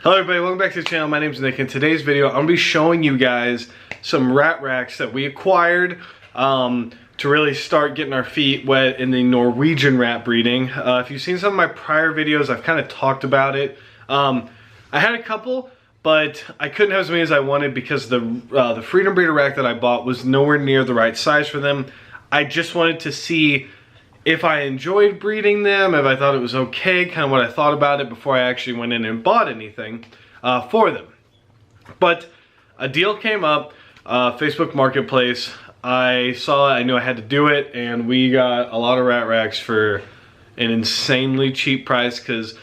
Hello everybody, welcome back to the channel. My name is Nick. In today's video, I'm going to be showing you guys some rat racks that we acquired to really start getting our feet wet in the Norwegian rat breeding. If you've seen some of my prior videos, I've kind of talked about it. I had a couple, but I couldn't have as many as I wanted because the Freedom Breeder rack that I bought was nowhere near the right size for them. I just wanted to see if I enjoyed breeding them, if I thought it was okay, kind of what I thought about it before I actually went in and bought anything for them. But a deal came up, Facebook Marketplace. I saw it, I knew I had to do it, and we got a lot of rat racks for an insanely cheap price because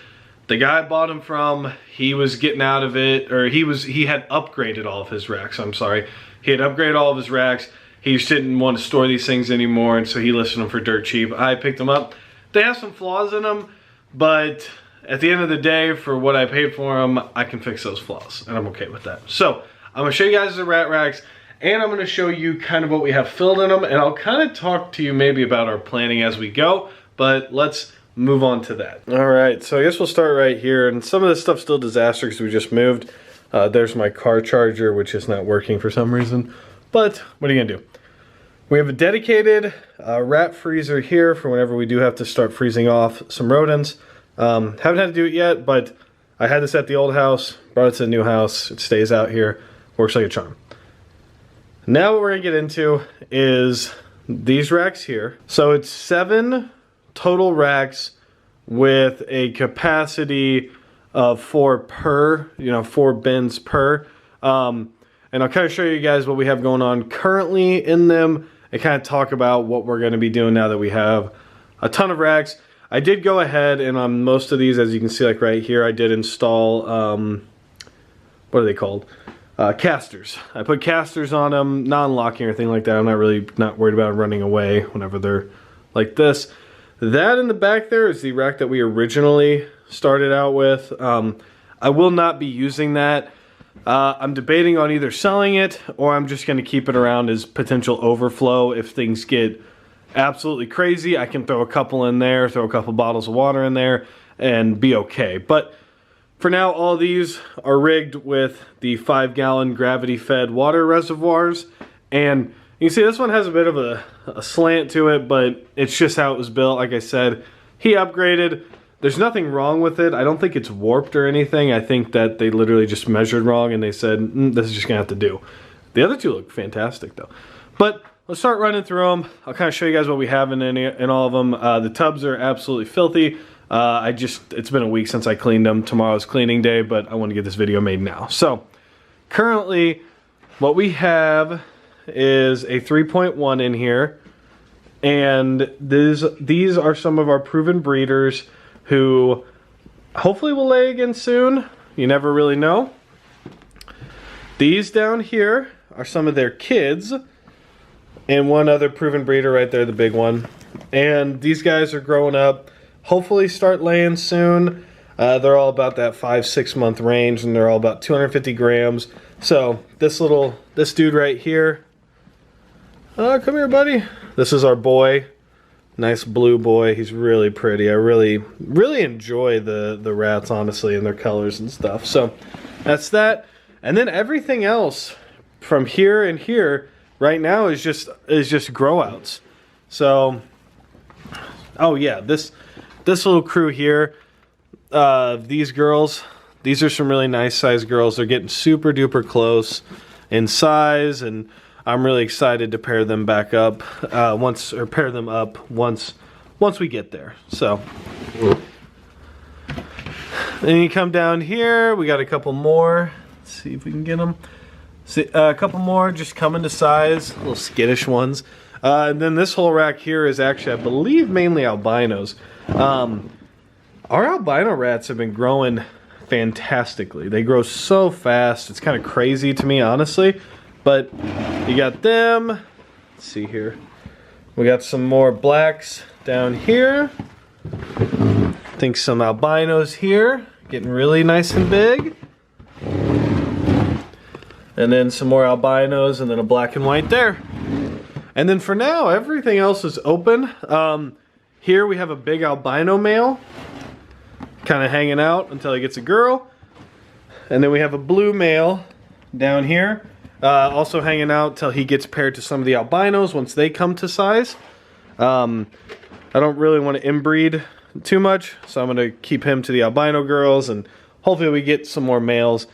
the guy I bought them from, he was getting out of it, or he had upgraded all of his racks, I'm sorry. He had upgraded all of his racks. He just didn't want to store these things anymore, and so he listed them for dirt cheap. I picked them up. They have some flaws in them, but at the end of the day, for what I paid for them, I can fix those flaws, and I'm okay with that. So, I'm going to show you guys the rat racks, and I'm going to show you kind of what we have filled in them, and I'll kind of talk to you maybe about our planning as we go, but let's move on to that. Alright, so I guess we'll start right here, and some of this stuff's still disaster because we just moved. There's my car charger, which is not working for some reason. But what are you gonna do? We have a dedicated rat freezer here for whenever we do have to start freezing off some rodents. Haven't had to do it yet, but I had this at the old house, brought it to the new house. It stays out here, works like a charm. Now what we're gonna get into is these racks here. So it's 7 total racks with a capacity of 4 per, 4 bins per. And I'll kind of show you guys what we have going on currently in them and kind of talk about what we're going to be doing now that we have a ton of racks. I did go ahead and on most of these, as you can see, like right here, I did install, what are they called? Casters. I put casters on them, non-locking or anything like that. I'm not worried about them running away whenever they're like this. That in the back there is the rack that we originally started out with. I will not be using that. I'm debating on either selling it or I'm just going to keep it around as potential overflow. If things get absolutely crazy, I can throw a couple in there, throw a couple bottles of water in there and be okay. But for now, all these are rigged with the 5-gallon gravity-fed water reservoirs. And you can see this one has a bit of a slant to it, but it's just how it was built. Like I said, he upgraded. There's nothing wrong with it. I don't think it's warped or anything. I think that they literally just measured wrong and they said, this is just gonna have to do. The other two look fantastic though. But let's start running through them. I'll kind of show you guys what we have in all of them. The tubs are absolutely filthy. It's been a week since I cleaned them. Tomorrow's cleaning day, but I want to get this video made now. So currently what we have is a 3.1 in here. And these are some of our proven breeders who hopefully will lay again soon. You never really know. These down here are some of their kids. And one other proven breeder right there, the big one. And these guys are growing up. Hopefully start laying soon. They're all about that 5-6 month range and they're all about 250 grams. So this dude right here. Come here, buddy. This is our boy. Nice blue boy. He's really pretty. I really enjoy the rats, honestly, and their colors and stuff. So that's that. And then everything else from here and here right now is just grow outs. So oh yeah, this little crew here, these girls, these are some really nice sized girls. They're getting super duper close in size, and I'm really excited to pair them back up once we get there. So then you come down here, we got a couple more. Let's see if we can get them. See, a couple more just coming to size, little skittish ones. And then this whole rack here is actually, I believe, mainly albinos. Our albino rats have been growing fantastically. They grow so fast. It's kind of crazy to me, honestly. But you got them. Let's see here. We got some more blacks down here. I think some albinos here. Getting really nice and big. And then some more albinos and then a black and white there. And then for now, everything else is open. Here we have a big albino male. Kind of hanging out until he gets a girl. And then we have a blue male down here, also hanging out till he gets paired to some of the albinos once they come to size. I don't really want to inbreed too much, so I'm going to keep him to the albino girls, and hopefully we get some more males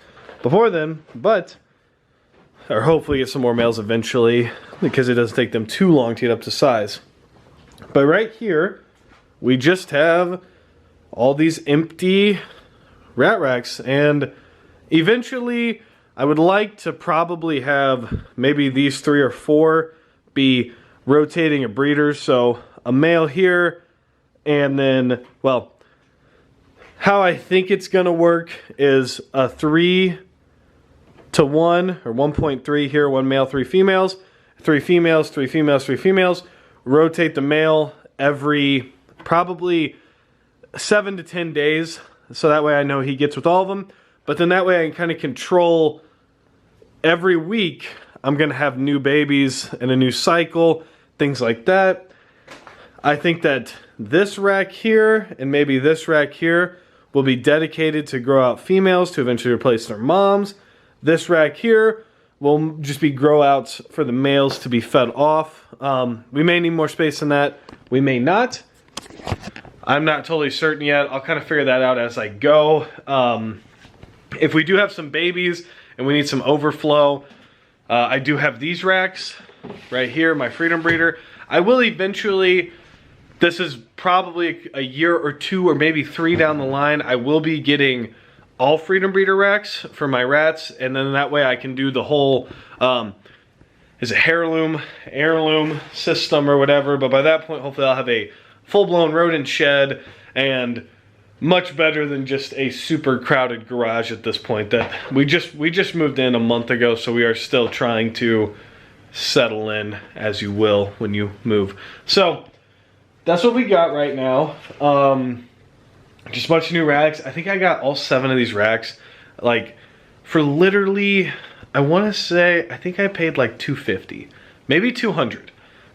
before then, or hopefully get some more males eventually, because it doesn't take them too long to get up to size. But right here, we just have all these empty rat racks, and eventually I would like to probably have maybe these 3 or 4 be rotating a breeder. So a male here, and then, well, how I think it's gonna work is a 3 to 1 or 1.3 here, 1 male, 3 females, 3 females, 3 females, 3 females. Rotate the male every probably 7 to 10 days, so that way I know he gets with all of them. But then that way I can kind of control every week. I'm gonna have new babies and a new cycle, things like that. I think that this rack here and maybe this rack here will be dedicated to grow out females to eventually replace their moms. This rack here will just be grow outs for the males to be fed off. We may need more space than that. We may not. I'm not totally certain yet. I'll kind of figure that out as I go. If we do have some babies and we need some overflow, I do have these racks right here, my Freedom Breeder. I will eventually, this is probably a year or 2 or maybe 3 down the line, I will be getting all Freedom Breeder racks for my rats, and then that way I can do the whole, is it heirloom system or whatever, but by that point hopefully I'll have a full-blown rodent shed, and much better than just a super crowded garage at this point. That we just moved in a month ago, so we are still trying to settle in, as you will when you move. So that's what we got right now. Just a bunch of new racks. I think I got all 7 of these racks, like, for literally, I want to say, I think I paid like $250, maybe $200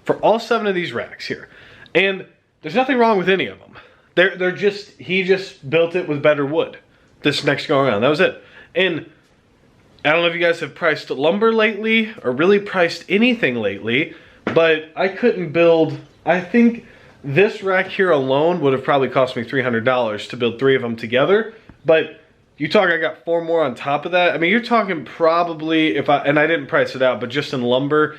for all 7 of these racks here. And there's nothing wrong with any of them. They're just, he just built it with better wood this next go around. That was it. And I don't know if you guys have priced lumber lately or really priced anything lately, but I couldn't build, I think this rack here alone would have probably cost me $300 to build 3 of them together. But you talk, I got 4 more on top of that. I mean, you're talking probably, and I didn't price it out, but just in lumber,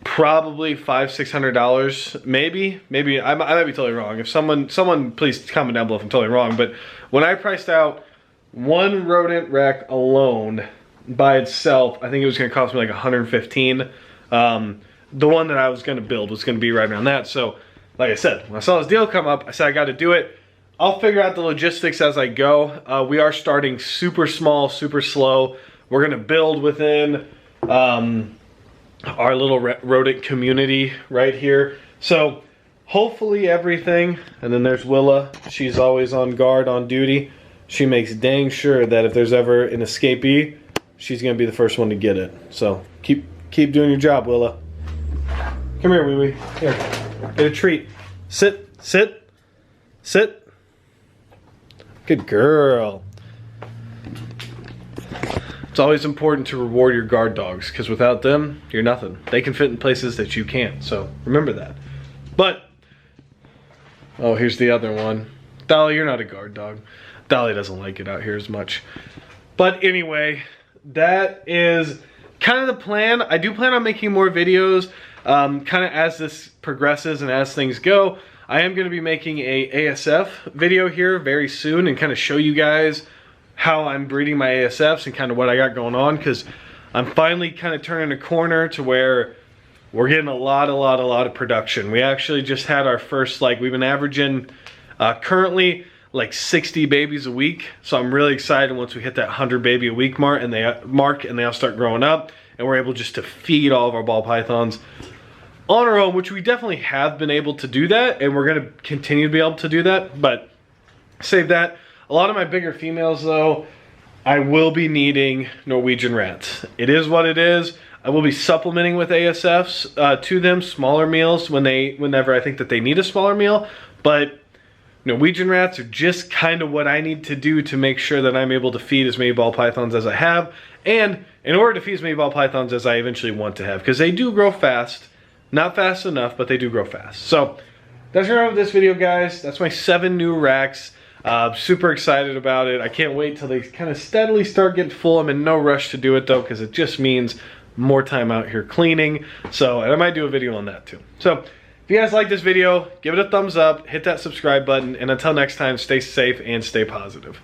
probably $500–600, maybe I might be totally wrong. If someone please comment down below if I'm totally wrong. But when I priced out 1 rodent rack alone by itself, I think it was going to cost me like $115. The one that I was going to build was going to be right around that. So like I said, when I saw this deal come up, I said I got to do it. I'll figure out the logistics as I go. We are starting super small, super slow. We're going to build within our little rodent community right here. So hopefully everything, and then there's Willa. She's always on guard, on duty. She makes dang sure that if there's ever an escapee, she's gonna be the first one to get it. So keep doing your job, Willa. Come here, Wee Wee. Here, get a treat. Sit, sit, sit. Good girl. It's always important to reward your guard dogs, because without them, you're nothing. They can fit in places that you can't, so remember that. But, oh, here's the other one. Dolly, you're not a guard dog. Dolly doesn't like it out here as much. But anyway, that is kind of the plan. I do plan on making more videos kind of as this progresses and as things go. I am going to be making a ASF video here very soon and kind of show you guys how I'm breeding my ASFs and kind of what I got going on, because I'm finally kind of turning a corner to where we're getting a lot of production. We actually just had our first, like, we've been averaging currently like 60 babies a week. So I'm really excited once we hit that 100 baby a week mark and they all start growing up and we're able just to feed all of our ball pythons on our own, which we definitely have been able to do that, and we're going to continue to be able to do that. But save that. A lot of my bigger females, though, I will be needing Norwegian rats. It is what it is. I will be supplementing with ASFs to them, smaller meals whenever I think that they need a smaller meal. But Norwegian rats are just kind of what I need to do to make sure that I'm able to feed as many ball pythons as I have, and in order to feed as many ball pythons as I eventually want to have, because they do grow fast. Not fast enough, but they do grow fast. So that's gonna wrap this video, guys. That's my 7 new racks. Super excited about it. I can't wait till they kind of steadily start getting full. I'm in no rush to do it though, because it just means more time out here cleaning. So, and I might do a video on that too. So if you guys like this video, give it a thumbs up, hit that subscribe button, and until next time, stay safe and stay positive.